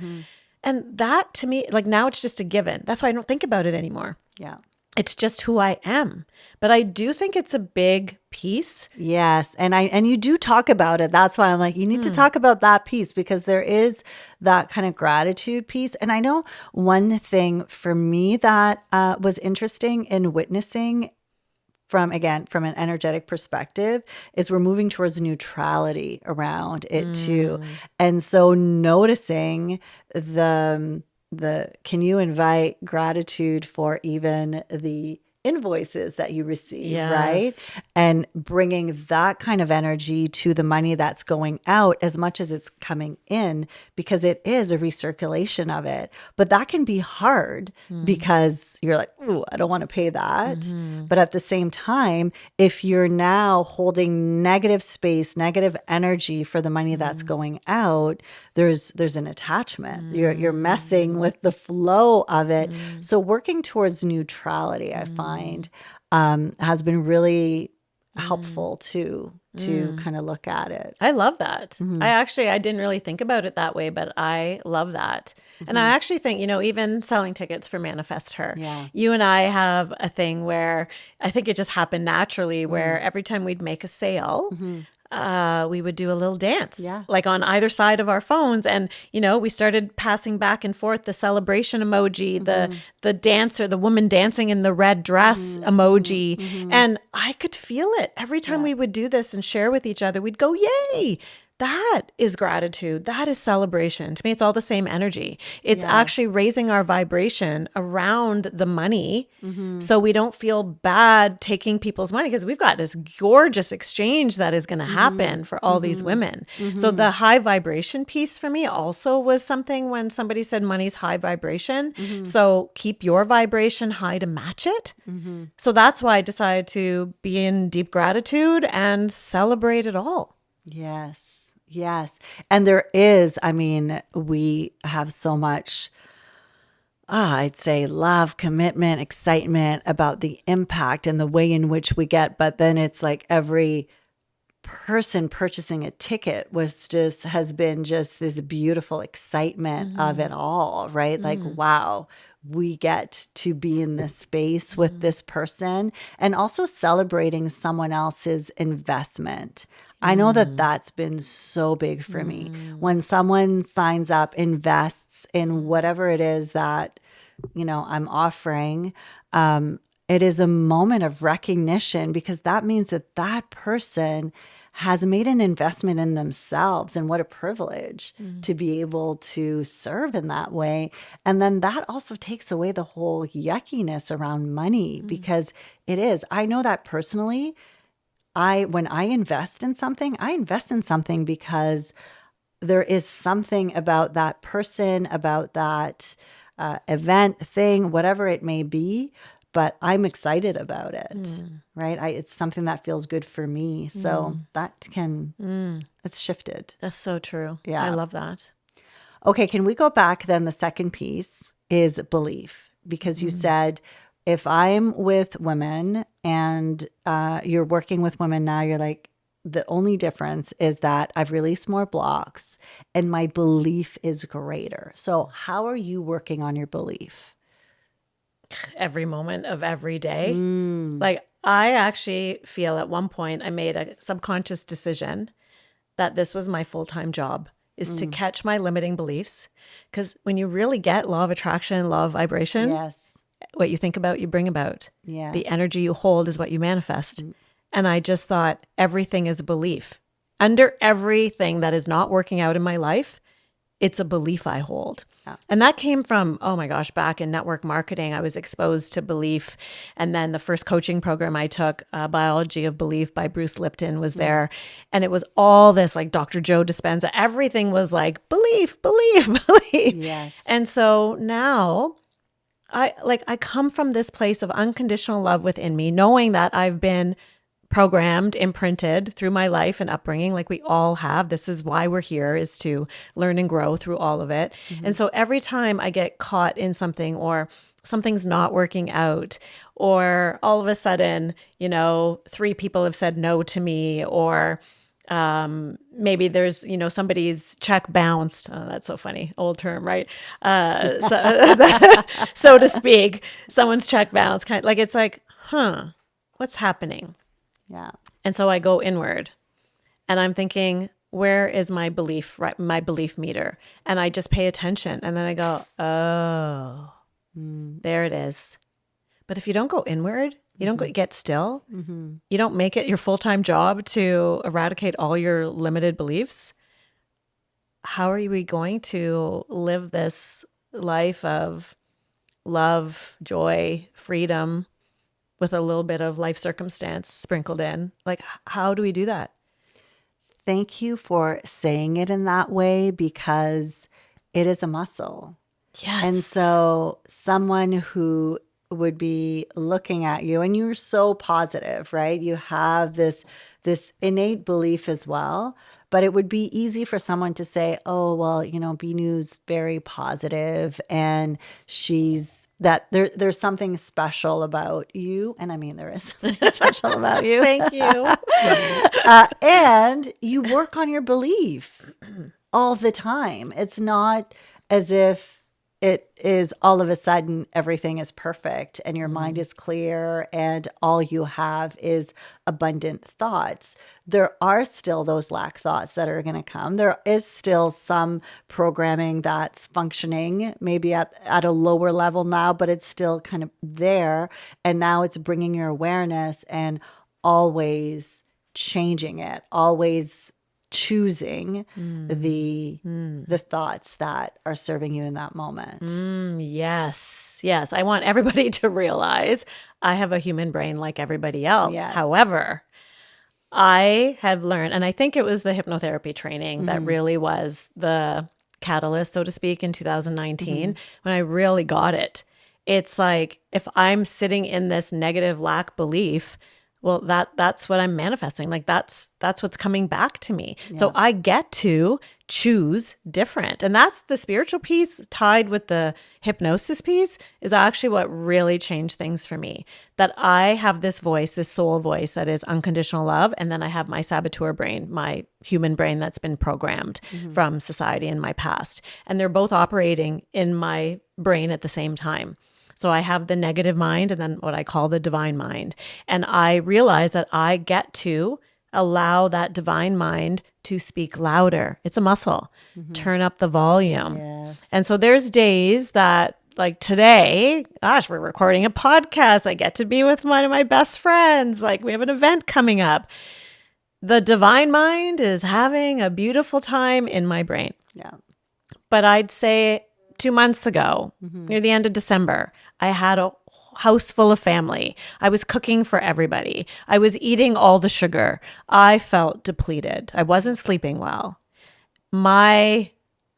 And that to me, like now it's just a given. That's why I don't think about it anymore. Yeah. It's just who I am. But I do think it's a big piece. Yes. And you do talk about it. That's why I'm like, you need to talk about that piece because there is that kind of gratitude piece. And I know one thing for me that was interesting in witnessing from an energetic perspective is we're moving towards neutrality around it too. And so noticing the can you invite gratitude for even the invoices that you receive, right? And bringing that kind of energy to the money that's going out as much as it's coming in, because it is a recirculation of it. But that can be hard because you're like, ooh, I don't want to pay that. But at the same time, if you're now holding negative space, negative energy for the money that's going out, there's an attachment. You're messing with the flow of it. So working towards neutrality, I find, has been really helpful to kind of look at it. I love that. I didn't really think about it that way, but I love that. And I actually think, even selling tickets for Manifest Her, you and I have a thing where I think it just happened naturally where every time we'd make a sale, we would do a little dance, like on either side of our phones. And, we started passing back and forth the celebration emoji, the dancer, the woman dancing in the red dress emoji. And I could feel it every time we would do this and share with each other. We'd go, yay. That is gratitude. That is celebration. To me, it's all the same energy. It's actually raising our vibration around the money so we don't feel bad taking people's money because we've got this gorgeous exchange that is going to happen for all these women. So the high vibration piece for me also was something when somebody said money's high vibration. So keep your vibration high to match it. So that's why I decided to be in deep gratitude and celebrate it all. Yes. Yes. And there is, we have so much, I'd say love, commitment, excitement about the impact and the way in which we get. But then it's like every person purchasing a ticket has been just this beautiful excitement of it all, right? Like, wow, we get to be in this space with this person and also celebrating someone else's investment. I know that that's been so big for me. When someone signs up, invests in whatever it is that I'm offering, it is a moment of recognition, because that means that that person has made an investment in themselves, and what a privilege to be able to serve in that way. And then that also takes away the whole yuckiness around money, because I know that personally. When I invest in something because there is something about that person, about that event, thing, whatever it may be, but I'm excited about it, right? It's something that feels good for me. So it's shifted. That's so true. Yeah. I love that. Okay, can we go back then? The second piece is belief, because you said, if I'm with women and you're working with women now, you're like, the only difference is that I've released more blocks and my belief is greater. So how are you working on your belief? Every moment of every day. Like, I actually feel at one point I made a subconscious decision that this was my full-time job, is to catch my limiting beliefs. Because when you really get law of attraction, law of vibration, Yes. what you think about, you bring about. Yes. The energy you hold is what you manifest. And I just thought everything is a belief. Under everything that is not working out in my life, it's a belief I hold. Yeah. And that came from, oh my gosh, back in network marketing, I was exposed to belief. And then the first coaching program I took, Biology of Belief by Bruce Lipton, was there. And it was all this, like Dr. Joe Dispenza, everything was like belief, belief, belief. Yes. And so now I come from this place of unconditional love within me, knowing that I've been programmed, imprinted through my life and upbringing, like we all have. This is why we're here, is to learn and grow through all of it. And so every time I get caught in something, or something's not working out, or all of a sudden, 3 people have said no to me, or maybe there's, somebody's check bounced. Oh, that's so funny. Old term, right? So to speak, someone's check bounced. It's like, what's happening? Yeah. And so I go inward and I'm thinking, where is my belief, right? My belief meter. And I just pay attention. And then I go, oh, there it is. But if you don't go inward, you don't get still, you don't make it your full-time job to eradicate all your limited beliefs, how are we going to live this life of love, joy, freedom, with a little bit of life circumstance sprinkled in? Like, how do we do that? Thank you for saying it in that way, because it is a muscle. Yes. And so someone who would be looking at you, and you're so positive, right? You have this innate belief as well, but it would be easy for someone to say, oh, well, Binu's very positive and there's something special about you. And I mean, there is something special about you. Thank you. And you work on your belief all the time. It's not as if it is all of a sudden everything is perfect and your mind is clear and all you have is abundant thoughts. There are still those lack thoughts that are going to come. There is still some programming that's functioning maybe at a lower level now, but it's still kind of there. And now it's bringing your awareness and always changing it, always choosing the thoughts that are serving you in that moment. Yes. I want everybody to realize I have a human brain like everybody else. Yes. However, I have learned, and I think it was the hypnotherapy training that really was the catalyst, so to speak, in 2019 when I really got it. It's like, if I'm sitting in this negative lack belief, well, that's what I'm manifesting. Like that's what's coming back to me. Yeah. So I get to choose different. And that's the spiritual piece tied with the hypnosis piece is actually what really changed things for me. That I have this voice, this soul voice that is unconditional love. And then I have my saboteur brain, my human brain that's been programmed from society in my past. And they're both operating in my brain at the same time. So I have the negative mind and then what I call the divine mind. And I realize that I get to allow that divine mind to speak louder. It's a muscle. Turn up the volume. Yes. And so there's days that like today, gosh, we're recording a podcast. I get to be with one of my best friends. Like we have an event coming up. The divine mind is having a beautiful time in my brain. Yeah. But I'd say 2 months ago, near the end of December, I had a house full of family. I was cooking for everybody. I was eating all the sugar. I felt depleted. I wasn't sleeping well. My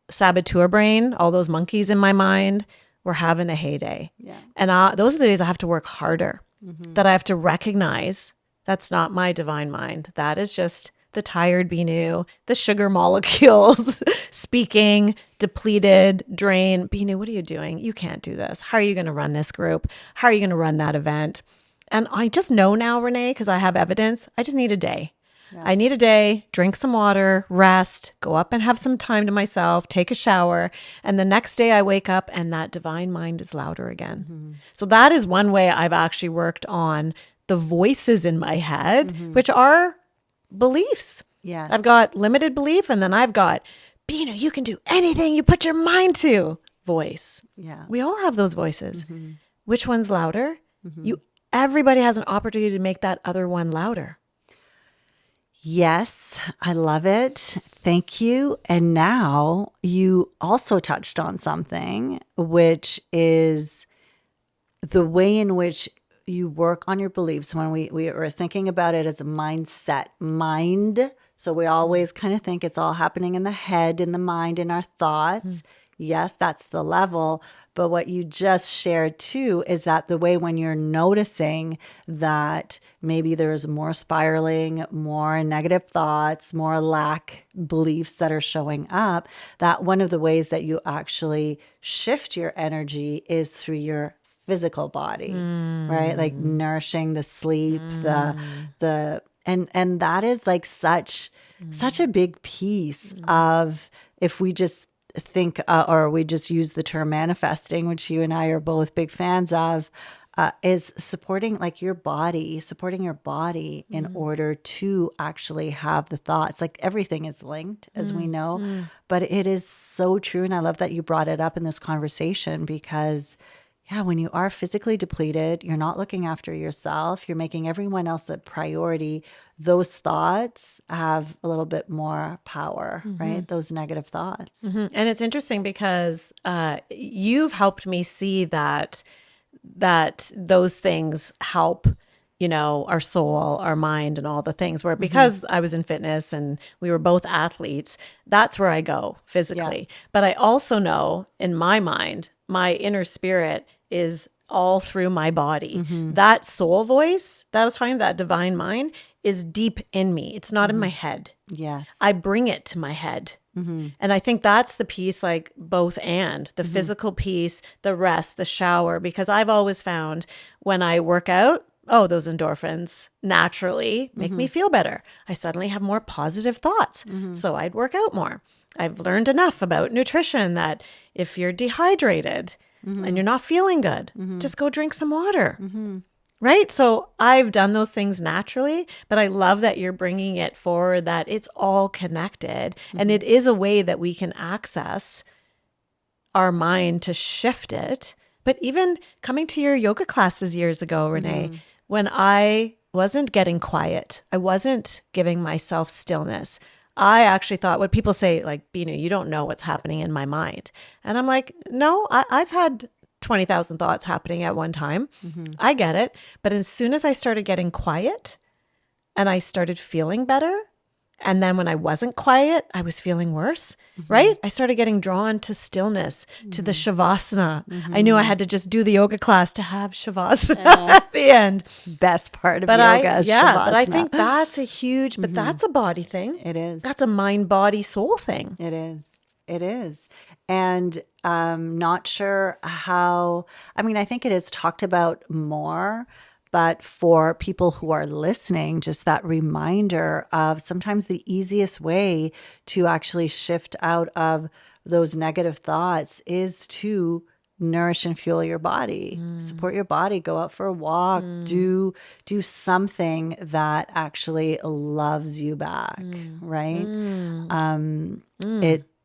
saboteur brain, all those monkeys in my mind, were having a heyday. Yeah. And those are the days I have to work harder, that I have to recognize that's not my divine mind. That is just the tired Binu, the sugar molecules speaking, depleted, drained. Binu, what are you doing? You can't do this. How are you going to run this group? How are you going to run that event? And I just know now, Renee, because I have evidence, I just need a day. Yeah. I need a day, drink some water, rest, go up and have some time to myself, take a shower. And the next day I wake up and that divine mind is louder again. So that is one way I've actually worked on the voices in my head, which are beliefs. Yes. I've got limited belief, and then I've got, Binu, you can do anything you put your mind to. Voice. Yeah. We all have those voices. Which one's louder? Everybody has an opportunity to make that other one louder. Yes, I love it. Thank you. And now you also touched on something, which is the way in which you work on your beliefs. When we are thinking about it as a mindset, mind. So we always kind of think it's all happening in the head, in the mind, in our thoughts. Yes, that's the level. But what you just shared too is that the way when you're noticing that maybe there's more spiraling, more negative thoughts, more lack beliefs that are showing up, that one of the ways that you actually shift your energy is through your physical body, right? Like nourishing the sleep, the and that is like such a big piece of, if we just think or we just use the term manifesting, which you and I are both big fans of, is supporting your body in order to actually have the thoughts. Like everything is linked, as we know, but it is so true. And I love that you brought it up in this conversation, because yeah, when you are physically depleted, you're not looking after yourself, you're making everyone else a priority, those thoughts have a little bit more power, right? Those negative thoughts. And it's interesting because you've helped me see that those things help, our soul, our mind, and all the things, where because I was in fitness and we were both athletes, that's where I go physically. Yeah. But I also know in my mind, my inner spirit is all through my body. That soul voice that I was talking about, that divine mind, is deep in me. It's not in my head. Yes. I bring it to my head. And I think that's the piece, like both and the physical piece, the rest, the shower, because I've always found when I work out, those endorphins naturally make me feel better. I suddenly have more positive thoughts. So I'd work out more. I've learned enough about nutrition that if you're dehydrated and you're not feeling good, just go drink some water. Right? So I've done those things naturally, but I love that you're bringing it forward, that it's all connected. And it is a way that we can access our mind to shift it. But even coming to your yoga classes years ago, Renee, when I wasn't getting quiet, I wasn't giving myself stillness, I actually thought, what people say, like, Binu, you don't know what's happening in my mind. And I'm like, no, I've had 20,000 thoughts happening at one time. I get it. But as soon as I started getting quiet and I started feeling better, and then when I wasn't quiet, I was feeling worse, right? I started getting drawn to stillness, to the shavasana. I knew I had to just do the yoga class to have shavasana at the end. Best part of yoga is shavasana. But I think that's a huge, but that's a body thing. It is. That's a mind, body, soul thing. It is. It is. And not sure how, I think it is talked about more, but for people who are listening, just that reminder of sometimes the easiest way to actually shift out of those negative thoughts is to nourish and fuel your body, support your body, go out for a walk, do something that actually loves you back, right?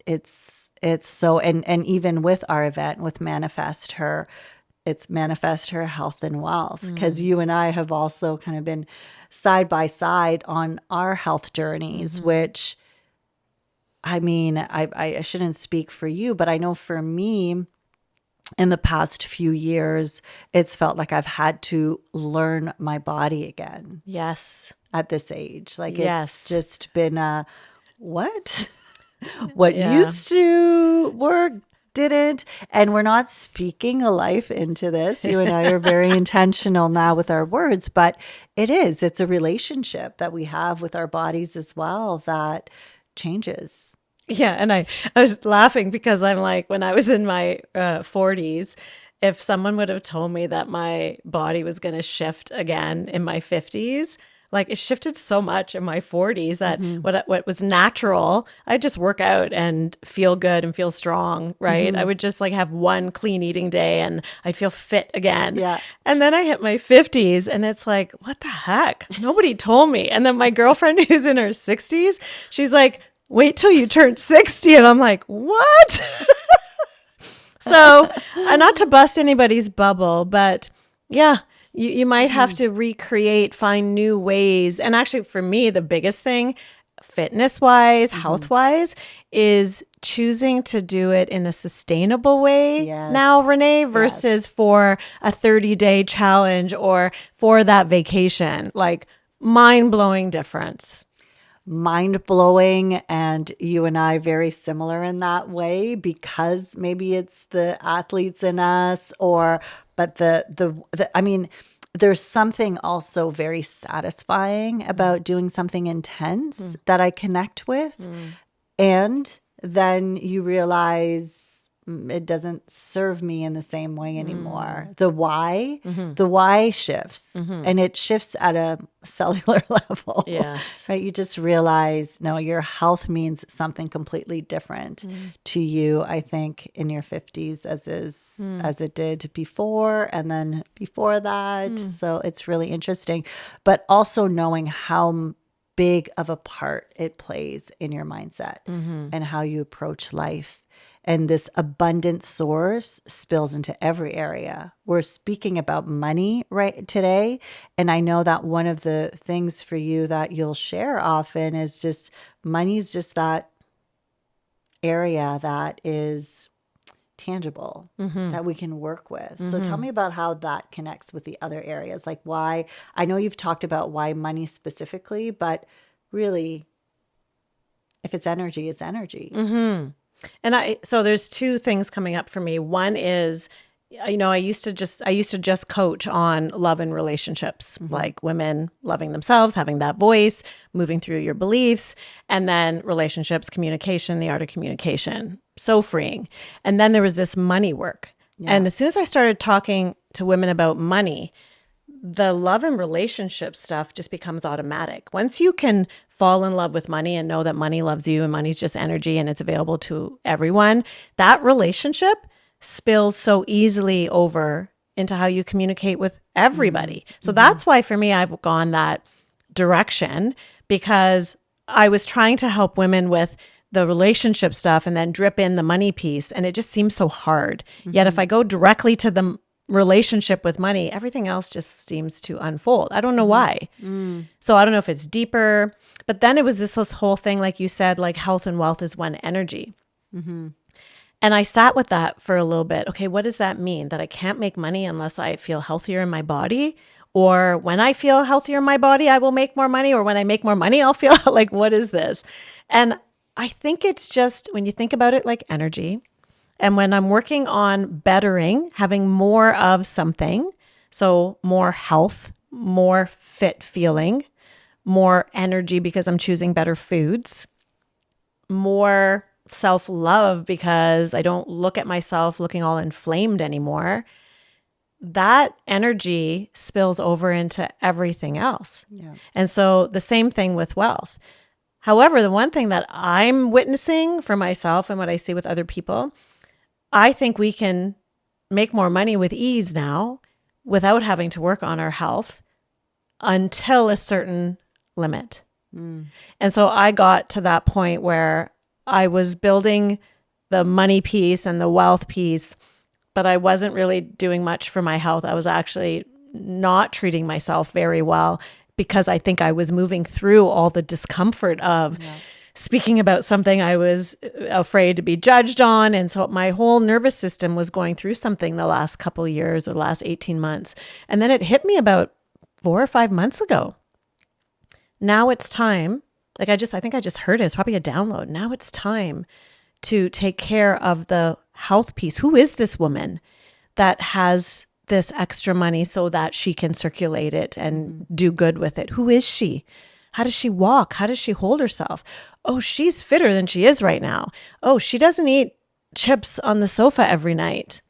it's so, and even with our event with Manifest Her, it's Manifest Her Health and Wealth, because you and I have also kind of been side by side on our health journeys, which, I mean, I shouldn't speak for you, but I know for me, in the past few years, it's felt like I've had to learn my body again Yes. at this age. Like Yes. it's just been a what? What Yeah. used to work didn't. And we're not speaking a life into this. You and I are very intentional now with our words, but it's a relationship that we have with our bodies as well that changes. Yeah, and I was laughing because I'm like, when I was in my 40s, if someone would have told me that my body was going to shift again in my 50s, like it shifted so much in my 40s that what was natural, I just work out and feel good and feel strong, right? I would just like have one clean eating day and I feel fit again. Yeah. And then I hit my 50s and it's like, what the heck? Nobody told me. And then my girlfriend who's in her 60s, she's like, wait till you turn 60. And I'm like, what? So, not to bust anybody's bubble, but yeah, you might have to recreate, find new ways. And actually, for me, the biggest thing, fitness wise, health wise, is choosing to do it in a sustainable way now, Renee, versus for a 30-day challenge or for that vacation. Like, mind-blowing difference. Mind-blowing, and you and I very similar in that way, because maybe it's the athletes in us, but I mean, there's something also very satisfying about doing something intense that I connect with, and then you realize it doesn't serve me in the same way anymore. The why shifts, and it shifts at a cellular level. Yes. Right? You just realize, no, your health means something completely different to you, I think, in your 50s as it did before, and then before that. So it's really interesting, but also knowing how big of a part it plays in your mindset and how you approach life. And this abundant source spills into every area. We're speaking about money right today. And I know that one of the things for you that you'll share often is just money's just that area that is tangible, that we can work with. So tell me about how that connects with the other areas. Like why, I know you've talked about why money specifically, but really, if it's energy, it's energy. And so there's two things coming up for me. One is, I used to just coach on love and relationships, like women loving themselves, having that voice, moving through your beliefs, and then relationships, communication, the art of communication. So freeing. And then there was this money work. Yeah. And as soon as I started talking to women about money, the love and relationship stuff just becomes automatic. Once you can fall in love with money and know that money loves you and money's just energy and it's available to everyone, that relationship spills so easily over into how you communicate with everybody. So that's why for me, I've gone that direction, because I was trying to help women with the relationship stuff and then drip in the money piece. And it just seems so hard. Yet if I go directly to the relationship with money, everything else just seems to unfold. I don't know why. So I don't know if it's deeper, but then it was this whole thing, like you said, like health and wealth is one energy. And I sat with that for a little bit. Okay, what does that mean? That I can't make money unless I feel healthier in my body? Or when I feel healthier in my body, I will make more money? Or when I make more money, I'll feel like, what is this? And I think it's just, when you think about it, like energy. And when I'm working on bettering, having more of something, so more health, more fit feeling, more energy because I'm choosing better foods, more self-love because I don't look at myself looking all inflamed anymore, that energy spills over into everything else. Yeah. And so the same thing with wealth. However, the one thing that I'm witnessing for myself and what I see with other people, I think we can make more money with ease now without having to work on our health until a certain limit. And so I got to that point where I was building the money piece and the wealth piece, but I wasn't really doing much for my health. I was actually not treating myself very well because I think I was moving through all the discomfort of speaking about something I was afraid to be judged on. And so my whole nervous system was going through something the last couple of years or the last 18 months. And then it hit me about 4 or 5 months ago. Now it's time. Like I think I just heard it. It's probably a download. Now it's time to take care of the health piece. Who is this woman that has this extra money so that she can circulate it and do good with it? Who is she? How does she walk? How does she hold herself? Oh, she's fitter than she is right now. Oh, she doesn't eat chips on the sofa every night.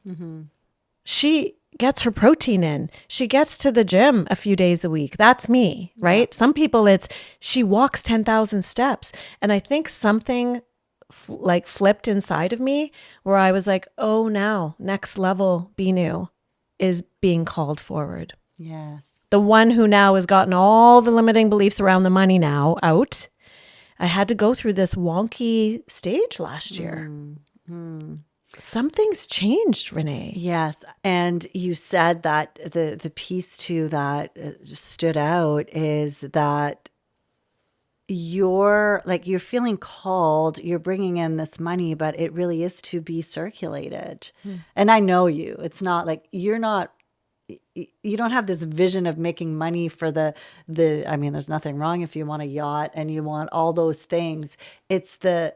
She gets her protein in. She gets to the gym a few days a week. That's me, right? Yeah. Some people it's she walks 10,000 steps. And I think something like flipped inside of me where I was like, oh, now next level Binu is being called forward. Yes. The one who now has gotten all the limiting beliefs around the money now out. I had to go through this wonky stage last year. Something's changed, Renee. Yes. And you said that the piece too that stood out is that you're feeling called, you're bringing in this money, but it really is to be circulated. And I know you. It's not like you don't have this vision of making money for the I mean, there's nothing wrong if you want a yacht and you want all those things. It's the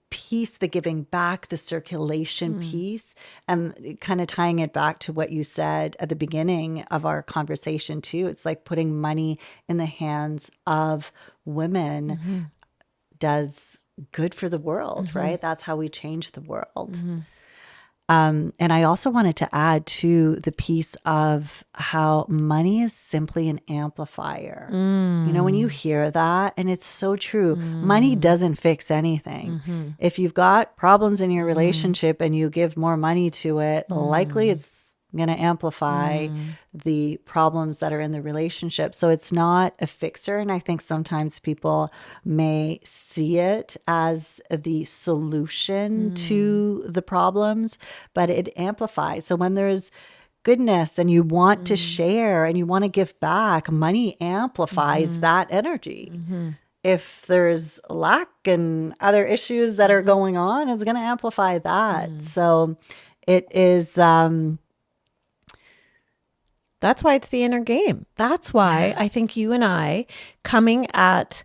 piece, the giving back, the circulation piece, and kind of tying it back to what you said at the beginning of our conversation too. It's like putting money in the hands of women does good for the world, right? That's how we change the world. And I also wanted to add to the piece of how money is simply an amplifier. You know, when you hear that, and it's so true, money doesn't fix anything. If you've got problems in your relationship and you give more money to it, likely it's going to amplify the problems that are in the relationship. So it's not a fixer. And I think sometimes people may see it as the solution to the problems, but it amplifies. So when there's goodness and you want to share and you want to give back, money amplifies that energy. If there's lack and other issues that are going on, it's going to amplify that. So it is... That's why it's the inner game. That's why I think you and I coming at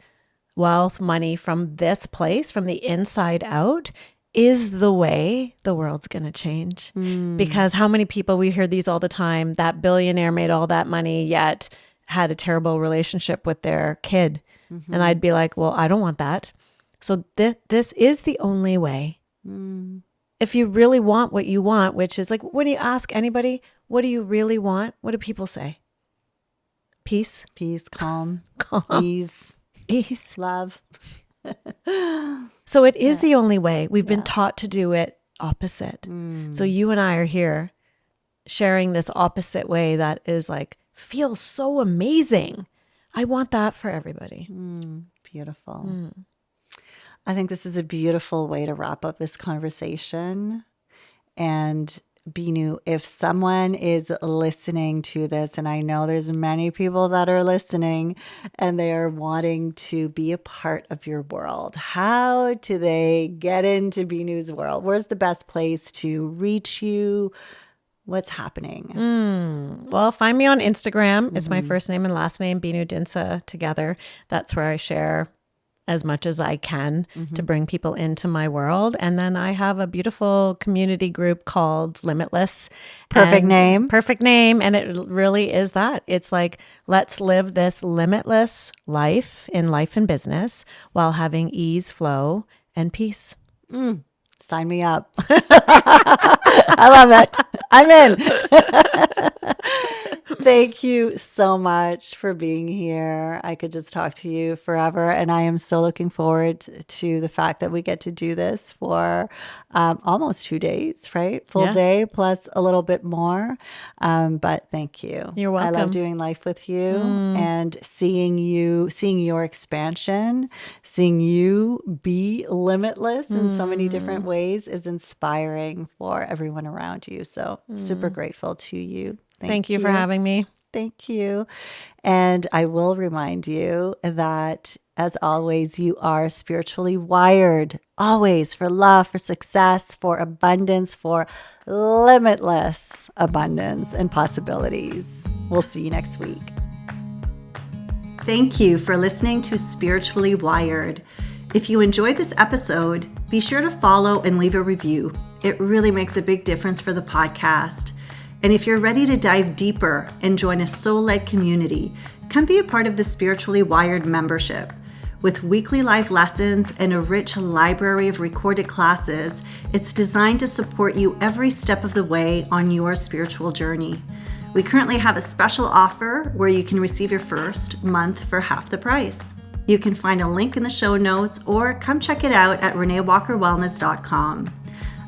wealth, money from this place, from the inside out, is the way the world's going to change. Because how many people, we hear these all the time, that billionaire made all that money yet had a terrible relationship with their kid. And I'd be like, well, I don't want that. So this is the only way. If you really want what you want, which is like, when you ask anybody, what do you really want? What do people say? Peace. Peace, calm, ease, love. So it is the only way. We've been taught to do it opposite. So you and I are here sharing this opposite way that is like, feels so amazing. I want that for everybody. Beautiful. I think this is a beautiful way to wrap up this conversation. And Binu, if someone is listening to this, and I know there's many people that are listening and they are wanting to be a part of your world, how do they get into Binu's world? Where's the best place to reach you? What's happening? Well, find me on Instagram. It's my first name and last name, Binu Dhindsa, together. That's where I share as much as I can to bring people into my world. And then I have a beautiful community group called Limitless. Perfect name. Perfect name. And it really is that. It's like, let's live this limitless life and business while having ease, flow, and peace. Sign me up. I love it. I'm in. Thank you so much for being here. I could just talk to you forever. And I am so looking forward to the fact that we get to do this for almost 2 days, right? Full Yes. day plus a little bit more. But thank you. You're I love welcome. doing life with you and seeing your expansion, seeing you be limitless in so many different ways is inspiring for everyone around you. So super grateful to you. Thank you for having me. Thank you. And I will remind you that, as always, you are spiritually wired, always for love, for success, for abundance, for limitless abundance and possibilities. We'll see you next week. Thank you for listening to Spiritually Wired. If you enjoyed this episode, be sure to follow and leave a review. It really makes a big difference for the podcast. And if you're ready to dive deeper and join a soul-led community, come be a part of the Spiritually Wired membership. With weekly life lessons and a rich library of recorded classes, it's designed to support you every step of the way on your spiritual journey. We currently have a special offer where you can receive your first month for half the price. You can find a link in the show notes or come check it out at reneewalkerwellness.com.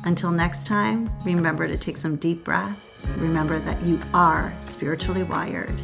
Until next time, remember to take some deep breaths. Remember that you are spiritually wired.